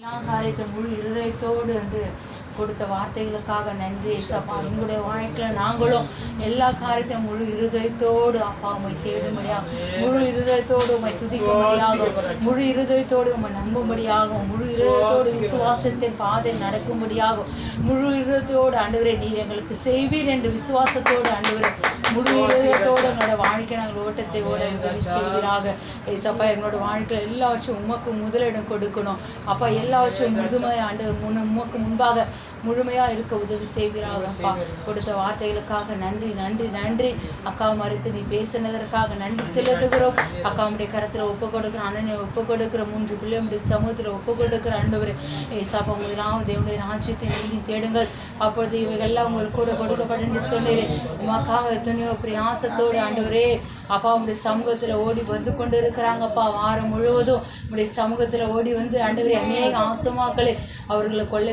எல்லா காரியத்தை முழு இருதயத்தோடு என்று கொடுத்த வார்த்தைகளுக்காக நன்றி ஏசப்பா. எங்களுடைய வாழ்க்கையில் நாங்களும் எல்லா காரியத்தையும் முழு இருதயத்தோடு அப்பா உம்மை தேடும்படியாக, முழு இருதயத்தோடு உம்மை துதிக்கும்படியாக, முழு இருதயத்தோடு உம்மை நம்பும்படியாகவும், முழு இருதயத்தோடு விசுவாசத்தின் பாதை நடக்கும்படியாகும், முழு இருதயத்தோடு ஆண்டவரே நீர் எங்களுக்கு செய்வீர் என்று விசுவாசத்தோடு ஆண்டவரே முழு இருதயத்தோடு எங்களோட வாழ்க்கை நாங்கள் ஓட்டத்தை ஓட உதவி செய்வீராக ஏசப்பா. எங்களோட வாழ்க்கையில் எல்லாவற்றும் உமக்கு முதலிடம் கொடுக்கணும் அப்பா. எல்லாவற்றும் முழுமையாக ஆண்டவர் உமக்கு முன்பாக முழுமையாக இருக்க உதவி செய்வீராக அப்பா. கொடுத்த வார்த்தைகளுக்காக நன்றி நன்றி நன்றி. அக்காவை மறுத்து நீ பேசினதற்காக நன்றி செலுத்துகிறோம். அக்காவுடைய கரத்தில் ஒப்பு கொடுக்குற அண்ணனை ஒப்பு கொடுக்குற 3 பிள்ளைகளுடைய சமூகத்தில் ஒப்பு கொடுக்குற ஆண்டவர் ஏசப்பா. முதலாம் தேவனுடைய ராஜ்யத்தை நீதி தேடுங்கள், அப்பொழுது இவைகள்லாம் உங்களுக்கு கூட கொடுக்கப்படும் என்று சொன்னீரேன். உமக்காக எத்தனையோ பிரயாசத்தோடு ஆண்டவரே அப்பா உங்களுடைய சமூகத்தில் ஓடி வந்து கொண்டு இருக்கிறாங்கப்பா. வாரம் முழுவதும் உங்களுடைய சமூகத்தில் ஓடி வந்து ஆண்டவரே அநேக ஆத்துமாக்களை அவர்களை கொள்ளை